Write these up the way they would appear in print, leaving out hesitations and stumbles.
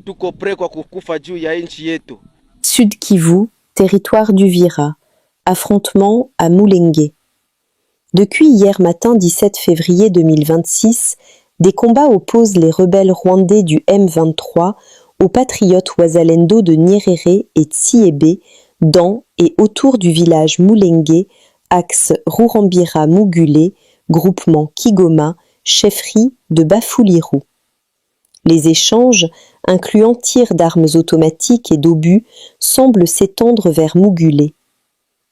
tuko pre kwa kukufa juu ya nchi yetu. Sud Kivu, territoire d'Uvira. Affrontement à Mulenge. Depuis hier matin 17 février 2026, des combats opposent les rebelles rwandais du M23 aux patriotes Wazalendo de Nyerere et Tsiebe dans et autour du village Mulenge, axe Rurambira-Mugule, groupement Kigoma, chefferie de Bafouliru. Les échanges, incluant tirs d'armes automatiques et d'obus, semblent s'étendre vers Mugule.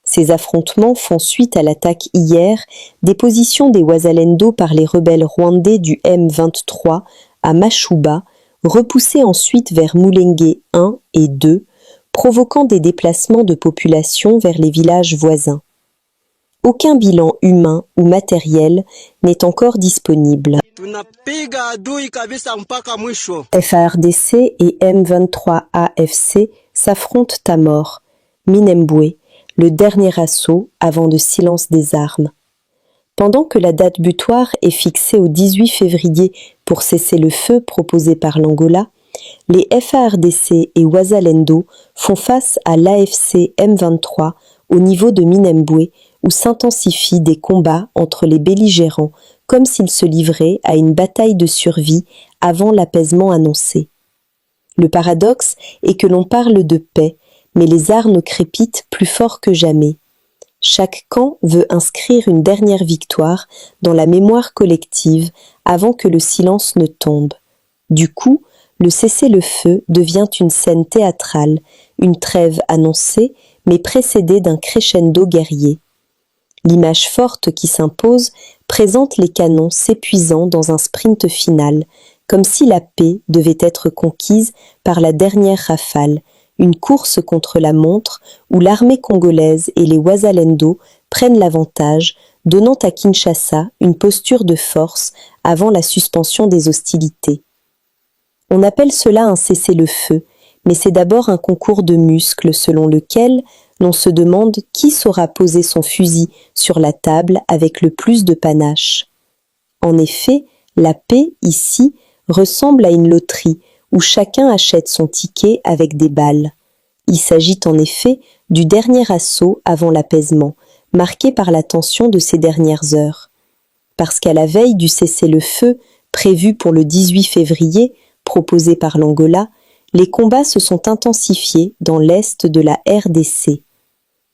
Ces affrontements font suite à l'attaque hier des positions des Wazalendo par les rebelles rwandais du M23 à Mashuba, repoussés ensuite vers Mulenge 1 et 2, provoquant des déplacements de population vers les villages voisins. Aucun bilan humain ou matériel n'est encore disponible. FARDC et M23 AFC s'affrontent à mort. Minembwe, le dernier assaut avant de silence des armes. Pendant que la date butoir est fixée au 18 février pour cesser le feu proposé par l'Angola, les FARDC et Wazalendo font face à l'AFC M23 au niveau de Minembwe où s'intensifient des combats entre les belligérants comme s'ils se livraient à une bataille de survie avant l'apaisement annoncé. Le paradoxe est que l'on parle de paix, mais les armes crépitent plus fort que jamais. Chaque camp veut inscrire une dernière victoire dans la mémoire collective avant que le silence ne tombe. Du coup, le cessez-le-feu devient une scène théâtrale, une trêve annoncée, mais précédée d'un crescendo guerrier. L'image forte qui s'impose présente les canons s'épuisant dans un sprint final, comme si la paix devait être conquise par la dernière rafale, une course contre la montre où l'armée congolaise et les Wazalendo prennent l'avantage, donnant à Kinshasa une posture de force avant la suspension des hostilités. On appelle cela un cessez-le-feu, mais c'est d'abord un concours de muscles selon lequel l'on se demande qui saura poser son fusil sur la table avec le plus de panache. En effet, la paix, ici, ressemble à une loterie où chacun achète son ticket avec des balles. Il s'agit en effet du dernier assaut avant l'apaisement, marqué par la tension de ces dernières heures. Parce qu'à la veille du cessez-le-feu, prévu pour le 18 février, proposé par l'Angola, les combats se sont intensifiés dans l'est de la RDC.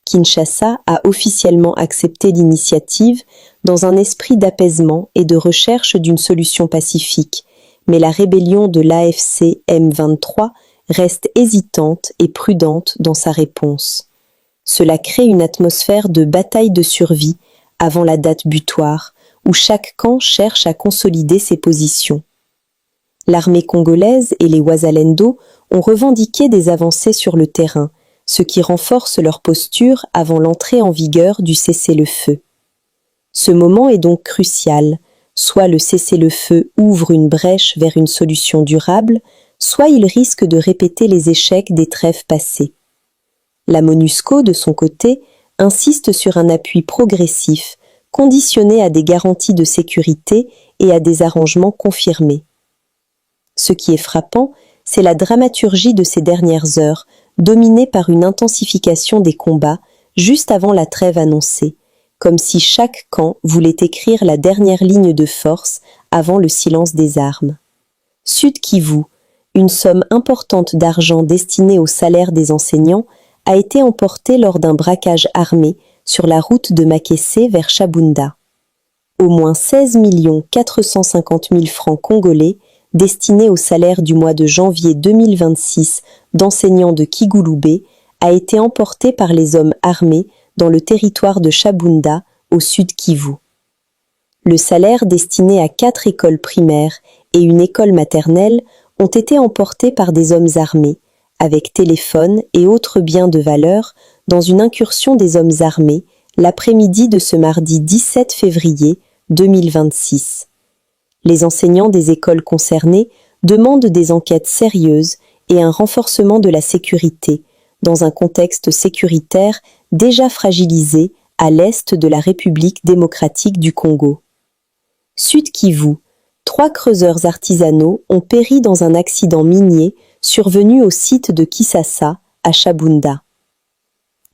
Kinshasa a officiellement accepté l'initiative dans un esprit d'apaisement et de recherche d'une solution pacifique, mais la rébellion de l'AFC M23 reste hésitante et prudente dans sa réponse. Cela crée une atmosphère de bataille de survie avant la date butoir, où chaque camp cherche à consolider ses positions. L'armée congolaise et les Wazalendo ont revendiqué des avancées sur le terrain, ce qui renforce leur posture avant l'entrée en vigueur du cessez-le-feu. Ce moment est donc crucial, soit le cessez-le-feu ouvre une brèche vers une solution durable, soit il risque de répéter les échecs des trêves passées. La MONUSCO, de son côté, insiste sur un appui progressif, conditionné à des garanties de sécurité et à des arrangements confirmés. Ce qui est frappant, c'est la dramaturgie de ces dernières heures, dominée par une intensification des combats juste avant la trêve annoncée, comme si chaque camp voulait écrire la dernière ligne de force avant le silence des armes. Sud Kivu, une somme importante d'argent destinée au salaire des enseignants, a été emportée lors d'un braquage armé sur la route de Makessé vers Chabunda. Au moins 16 450 000 francs congolais destinés au salaire du mois de janvier 2026 d'enseignants de Kigouloubé a été emporté par les hommes armés dans le territoire de Chabunda, au sud Kivu. Le salaire destiné à 4 écoles primaires et une école maternelle ont été emportés par des hommes armés, avec téléphone et autres biens de valeur, dans une incursion des hommes armés l'après-midi de ce mardi 17 février 2026. Les enseignants des écoles concernées demandent des enquêtes sérieuses et un renforcement de la sécurité, dans un contexte sécuritaire déjà fragilisé à l'est de la République démocratique du Congo. Sud Kivu, 3 creuseurs artisanaux ont péri dans un accident minier survenu au site de Kisasa, à Chabunda.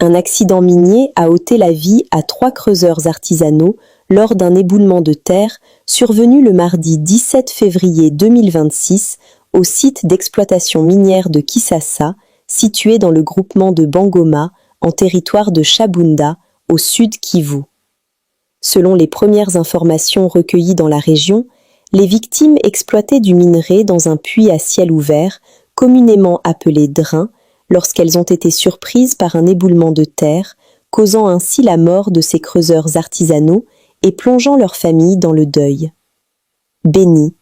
Un accident minier a ôté la vie à 3 creuseurs artisanaux lors d'un éboulement de terre survenu le mardi 17 février 2026 au site d'exploitation minière de Kisasa, situé dans le groupement de Bangoma, en territoire de Chabunda, au sud Kivu. Selon les premières informations recueillies dans la région, les victimes exploitaient du minerai dans un puits à ciel ouvert, communément appelé drain, lorsqu'elles ont été surprises par un éboulement de terre, causant ainsi la mort de ces creuseurs artisanaux et plongeant leur famille dans le deuil. Béni,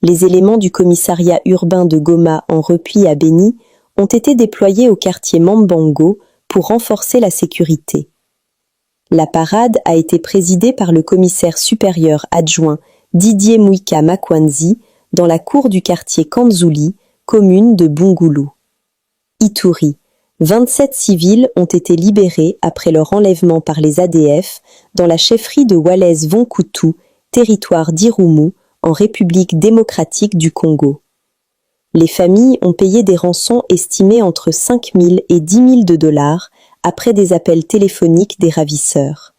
les éléments du commissariat urbain de Goma en repli à Béni ont été déployés au quartier Mambango pour renforcer la sécurité. La parade a été présidée par le commissaire supérieur adjoint Didier Mouika Makwanzi dans la cour du quartier Kanzuli, commune de Bungulu. Ituri, 27 civils ont été libérés après leur enlèvement par les ADF dans la chefferie de Walez-Vonkutu, territoire d'Irumu, en République démocratique du Congo. Les familles ont payé des rançons estimées entre 5 000 et 10 000 $ après des appels téléphoniques des ravisseurs.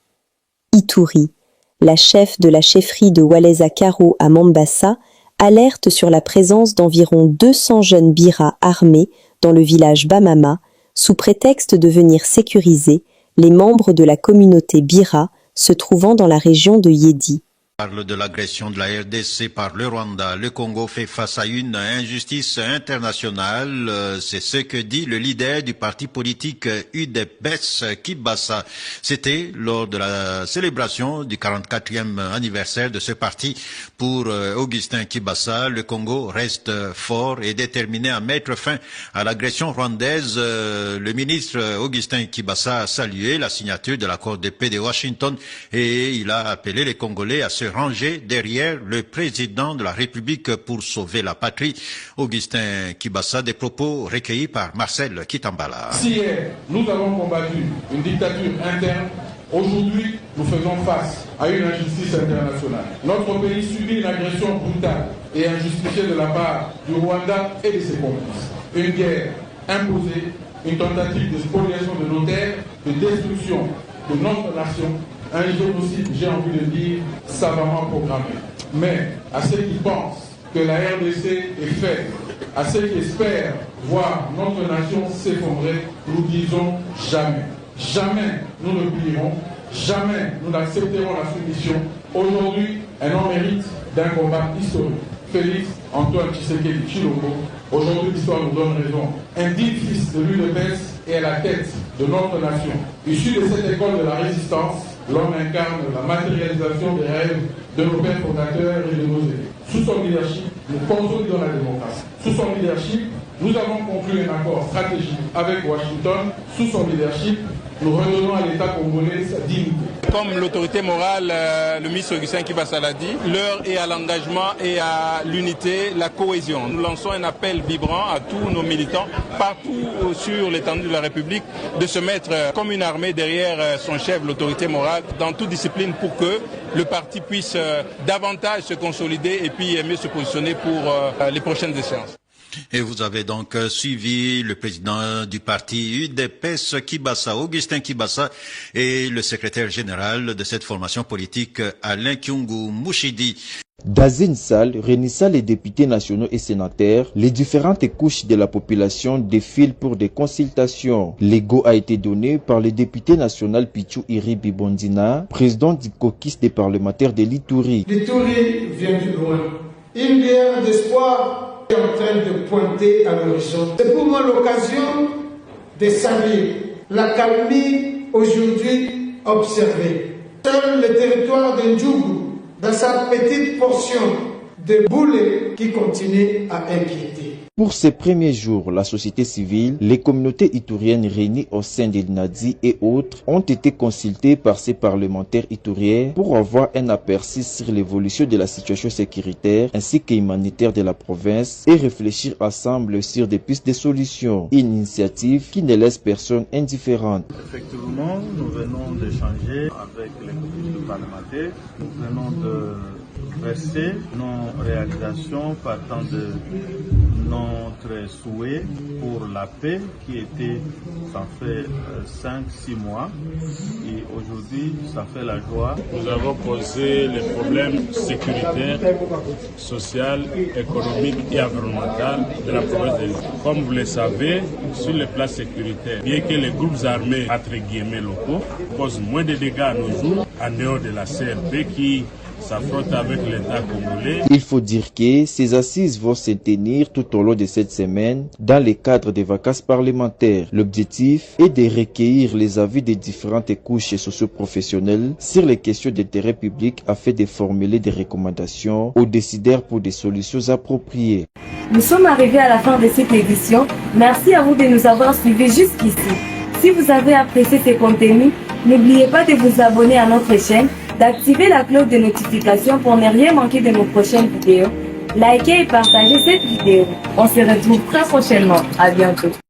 Ituri, la chef de la chefferie de Waleza-Karo à Mambasa, alerte sur la présence d'environ 200 jeunes biras armés dans le village Bamama, sous prétexte de venir sécuriser les membres de la communauté bira se trouvant dans la région de Yedi. Parle de l'agression de la RDC par le Rwanda. Le Congo fait face à une injustice internationale. C'est ce que dit le leader du parti politique UDPS, Kibasa. C'était lors de la célébration du 44e anniversaire de ce parti. Pour Augustin Kibasa, le Congo reste fort et déterminé à mettre fin à l'agression rwandaise. Le ministre Augustin Kibasa a salué la signature de l'accord de paix de Washington et il a appelé les Congolais à se ranger derrière le président de la République pour sauver la patrie. Augustin Kibasa, des propos recueillis par Marcel Kitambala. Si hier, nous avons combattu une dictature interne, aujourd'hui, nous faisons face à une injustice internationale. Notre pays subit une agression brutale et injustifiée de la part du Rwanda et de ses complices. Une guerre imposée, une tentative de spoliation de nos terres, de destruction de notre nation, un génocide, j'ai envie de dire, savamment programmé. Mais à ceux qui pensent que la RDC est faible, à ceux qui espèrent voir notre nation s'effondrer, nous disons jamais. Jamais nous ne plierons, jamais nous n'accepterons la soumission. Aujourd'hui, un homme mérite d'un combat historique. Félix Antoine Tshisekedi Tshilombo, aujourd'hui l'histoire nous donne raison. Un digne fils de l'UDPS est à la tête de notre nation. Issu de cette école de la résistance, l'homme incarne la matérialisation des rêves de nos pères fondateurs et de nos aînés. Sous son leadership, nous consolidons la démocratie. Sous son leadership, nous avons conclu un accord stratégique avec Washington. Sous son leadership, nous redonnons à l'État congolais sa dignité. Comme l'autorité morale, le ministre Augustin Kibasa l'a dit, l'heure est à l'engagement et à l'unité, la cohésion. Nous lançons un appel vibrant à tous nos militants, partout sur l'étendue de la République, de se mettre comme une armée derrière son chef, l'autorité morale, dans toute discipline pour que le parti puisse davantage se consolider et puis mieux se positionner pour les prochaines échéances. Et vous avez donc suivi le président du parti UDPS Kibasa, Augustin Kibasa, et le secrétaire général de cette formation politique, Alain Kyungu Mouchidi. Dans une salle réunissant les députés nationaux et sénateurs, les différentes couches de la population défilent pour des consultations. L'ego a été donné par le député national Pichu Iribi Bondina, président du caucus des parlementaires de l'Ituri. L'Ituri vient du loin. Une lueur d'espoir est en train de pointer à l'horizon. C'est pour moi l'occasion de saluer la calmie aujourd'hui observée. Seul le territoire de Ndjougou, dans sa petite portion de boulet qui continue à inquiéter. Pour ces premiers jours, la société civile, les communautés ituriennes réunies au sein de l'INADI et autres ont été consultées par ces parlementaires ituriens pour avoir un aperçu sur l'évolution de la situation sécuritaire ainsi qu'humanitaire de la province et réfléchir ensemble sur des pistes de solutions. Une initiative qui ne laisse personne indifférente. Effectivement, nous venons d'échanger avec les communautés parlementaires, nous venons de expressé nos réalisations partant de notre souhait pour la paix qui était, ça fait 5-6 mois et aujourd'hui ça fait la joie. Nous avons posé les problèmes sécuritaires, sociaux, économiques et environnementaux de la province de l'Est. Comme vous le savez, sur le plan sécuritaire, bien que les groupes armés entre guillemets locaux causent moins de dégâts à nos jours en dehors de la CRP qui s'affronte avec l'État congolais. Il faut dire que ces assises vont se tenir tout au long de cette semaine dans le cadre des vacances parlementaires. L'objectif est de recueillir les avis des différentes couches socio-professionnelles sur les questions d'intérêt public afin de formuler des recommandations aux décideurs pour des solutions appropriées. Nous sommes arrivés à la fin de cette édition. Merci à vous de nous avoir suivis jusqu'ici. Si vous avez apprécié ces contenus, n'oubliez pas de vous abonner à notre chaîne, d'activer la cloche de notification pour ne rien manquer de nos prochaines vidéos. Likez et partagez cette vidéo. On se retrouve très prochainement. À bientôt.